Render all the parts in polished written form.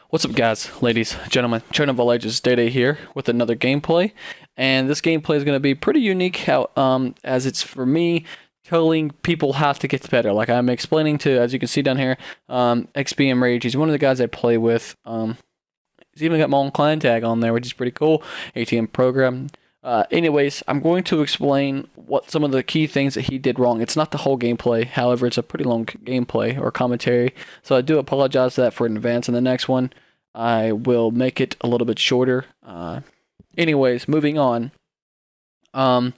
What's up, guys, ladies, gentlemen? Chernobyl Ages Day here with another gameplay, and this gameplay is going to be pretty unique. As it's for me telling people how to get better. Like I'm explaining to, as you can see down here, XBM Rage. He's one of the guys I play with. He's even got my own clan tag on there, which is pretty cool. ATM program. Anyways, I'm going to explain what some of the key things that he did wrong. It's not the whole gameplay, however, it's a pretty long gameplay or commentary, so I do apologize for that for in advance. In the next one, I will make it a little bit shorter. Anyways, moving on. I'm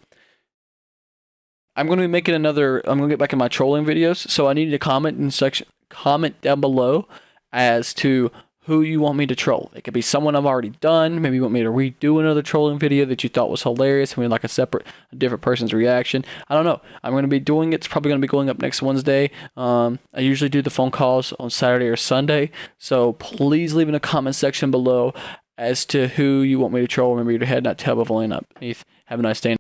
going to be making another. I'm going to get back in my trolling videos, so I need to comment down below as to who you want me to troll. It could be someone I've already done. Maybe you want me to redo another trolling video that you thought was hilarious and we like a different person's reaction. I don't know. I'm going to be doing it. It's probably going to be going up next Wednesday. I usually do the phone calls on Saturday or Sunday. So please leave in the comment section below as to who you want me to troll. Remember your head, not tail, but only underneath. Have a nice day.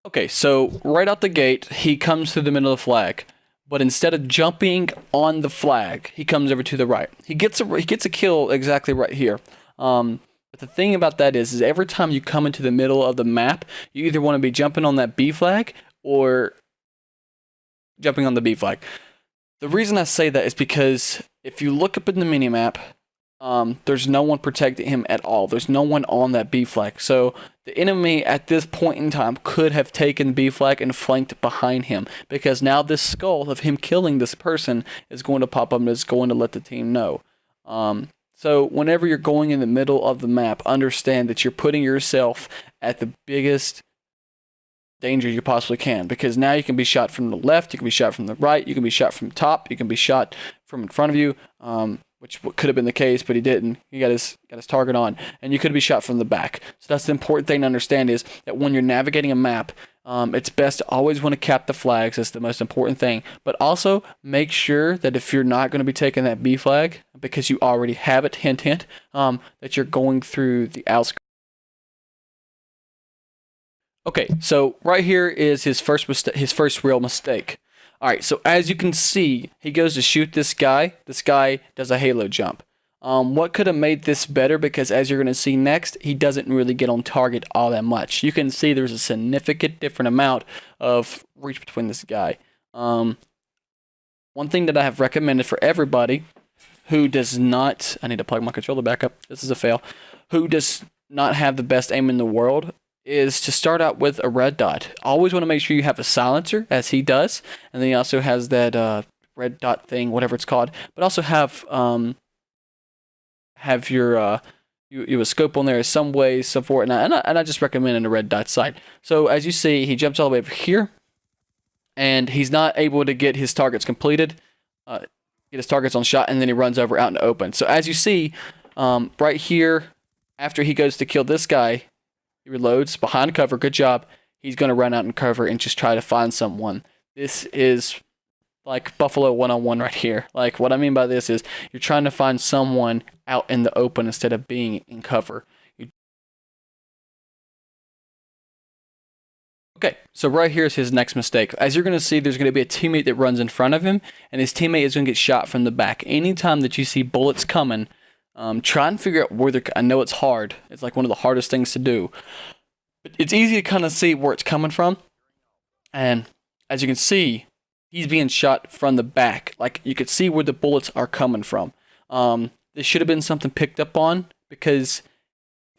Okay, so right out the gate, he comes through the middle of the flag. But instead of jumping on the flag, he comes over to the right. He gets a kill exactly right here. But the thing about that is every time you come into the middle of the map, you either want to be jumping on that B flag or jumping on the B flag. The reason I say that is because if you look up in the minimap, there's no one protecting him at all. There's no one on that B flag. So the enemy at this point in time could have taken B flag and flanked behind him, because now this skull of him killing this person is going to pop up and is going to let the team know. So whenever you're going in the middle of the map, understand that you're putting yourself at the biggest danger you possibly can, because now you can be shot from the left, you can be shot from the right, you can be shot from top, you can be shot from in front of you. Which could have been the case, but he didn't. He got his target on, and you could be shot from the back. So that's the important thing to understand, is that when you're navigating a map, it's best to always want to cap the flags. That's the most important thing. But also make sure that if you're not going to be taking that B flag, because you already have it, hint hint, that you're going through the outskirts. Okay, so right here is his first real mistake. Alright, so as you can see, he goes to shoot this guy. This guy does a halo jump. What could have made this better, because as you're going to see next, he doesn't really get on target all that much. You can see there's a significant different amount of reach between this guy. One thing that I have recommended for everybody who does not... I need to plug my controller back up. This is a fail. Who does not have the best aim in the world is to start out with a red dot. Always want to make sure you have a silencer, as he does, and then he also has that red dot thing, whatever it's called. But also have your you a scope on there in some way, some for it, and I just recommend a red dot sight. So as you see, he jumps all the way over here, and he's not able to get his targets completed, get his targets on shot, and then he runs over out in the open. So as you see, right here, after he goes to kill this guy, he reloads behind cover. Good job. He's going to run out in cover and just try to find someone. This is like Buffalo 1-on-1 right here. Like, what I mean by this is you're trying to find someone out in the open instead of being in cover. Okay, so right here is his next mistake. As you're going to see, there's going to be a teammate that runs in front of him, and his teammate is going to get shot from the back. Anytime that you see bullets coming, try and figure out where they're... I know it's hard. It's like one of the hardest things to do. But it's easy to kind of see where it's coming from. And as you can see, he's being shot from the back. Like, you could see where the bullets are coming from. This should have been something picked up on, because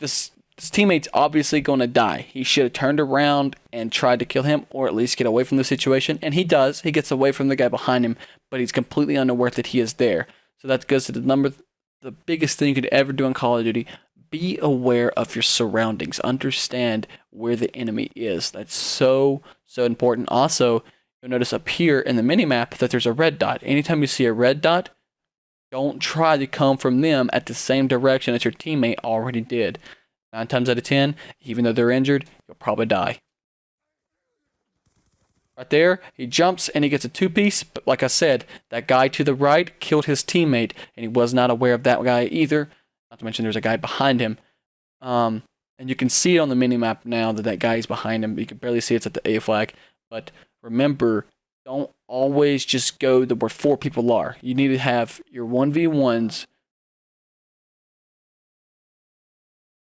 this teammate's obviously going to die. He should have turned around and tried to kill him, or at least get away from the situation. And he does. He gets away from the guy behind him, but he's completely unaware that he is there. So that goes to the biggest thing you could ever do in Call of Duty. Be aware of your surroundings. Understand where the enemy is. That's so important. Also, you'll notice up here in the minimap that there's a red dot. Anytime you see a red dot, don't try to come from them at the same direction as your teammate already did. 9 times out of 10, even though they're injured, you'll probably die. Right there, he jumps and he gets a 2-piece, but like I said, that guy to the right killed his teammate, and he was not aware of that guy either. Not to mention there's a guy behind him. And you can see it on the minimap now that guy is behind him. You can barely see it's at the A flag. But remember, don't always just go to where 4 people are. You need to have your 1v1s.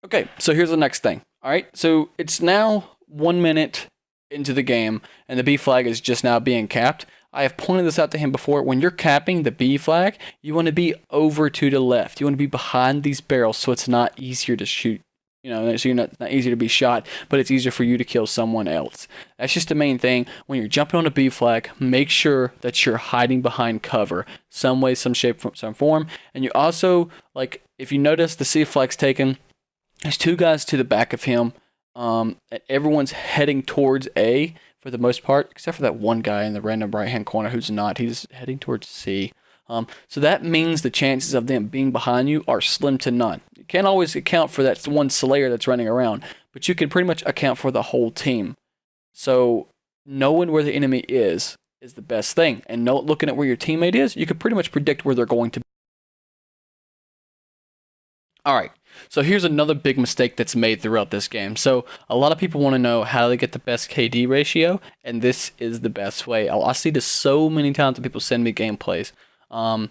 Okay, so here's the next thing. All right, so it's now 1 minute into the game, and the B flag is just now being capped. I have pointed this out to him before. When you're capping the B flag, you want to be over to the left. You want to be behind these barrels so it's not easier to shoot. So you're not easier to be shot, but it's easier for you to kill someone else. That's just the main thing. When you're jumping on a B flag, make sure that you're hiding behind cover, some way, some shape, some form. And you also, like, if you notice the C flag's taken, there's 2 guys to the back of him. And everyone's heading towards A for the most part, except for that one guy in the random right-hand corner who's not. He's heading towards C. So that means the chances of them being behind you are slim to none. You can't always account for that one Slayer that's running around, but you can pretty much account for the whole team. So knowing where the enemy is the best thing. And looking at where your teammate is, you can pretty much predict where they're going to be. Alright, so here's another big mistake that's made throughout this game. So a lot of people want to know how they get the best KD ratio, and this is the best way. I see this so many times that people send me gameplays.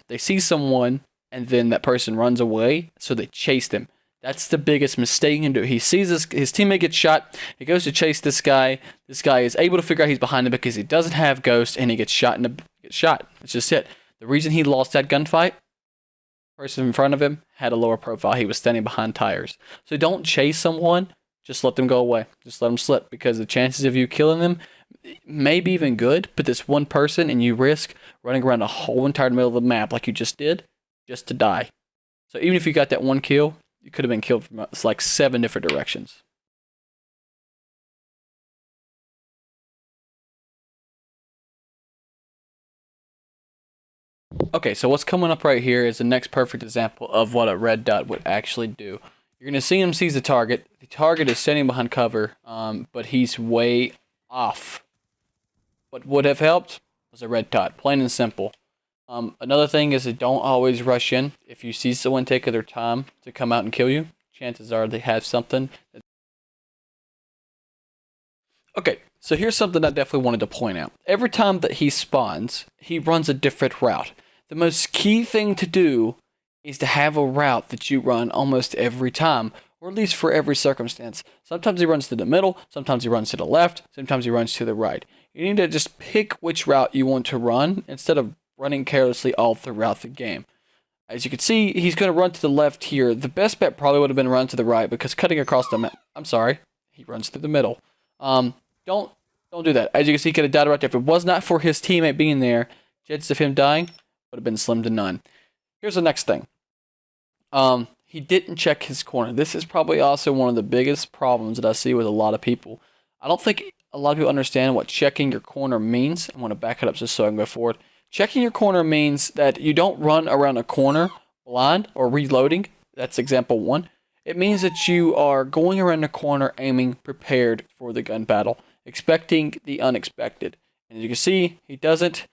They see someone, and then that person runs away, so they chase them. That's the biggest mistake you can do. He sees his teammate get shot. He goes to chase this guy. This guy is able to figure out he's behind him because he doesn't have Ghost, and he gets shot. That's just it. The reason he lost that gunfight, person in front of him had a lower profile. He was standing behind tires. So don't chase someone. Just let them go away. Just let them slip, because the chances of you killing them may be even good, but this one person, and you risk running around the whole entire middle of the map like you just did, just to die. So even if you got that one kill, you could have been killed from like 7 different directions. Okay, so what's coming up right here is the next perfect example of what a red dot would actually do. You're going to see him seize the target. The target is standing behind cover, but he's way off. What would have helped was a red dot, plain and simple. Another thing is that don't always rush in. If you see someone taking their time to come out and kill you, chances are they have something. Okay, so here's something I definitely wanted to point out. Every time that he spawns, he runs a different route. The most key thing to do is to have a route that you run almost every time, or at least for every circumstance. Sometimes he runs to the middle, sometimes he runs to the left, sometimes he runs to the right. You need to just pick which route you want to run instead of running carelessly all throughout the game. As you can see, he's going to run to the left here. The best bet probably would have been run to the right, because cutting across the map, he runs through the middle. Don't do that. As you can see, he could have died right there. If it was not for his teammate being there, chances of him dying would have been slim to none. Here's the next thing. He didn't check his corner. This is probably also one of the biggest problems that I see with a lot of people. I don't think a lot of people understand what checking your corner means. I want to back it up just so I can go forward. Checking your corner means that you don't run around a corner blind or reloading. That's example 1. It means that you are going around the corner aiming prepared for the gun battle, expecting the unexpected. And as you can see, he doesn't.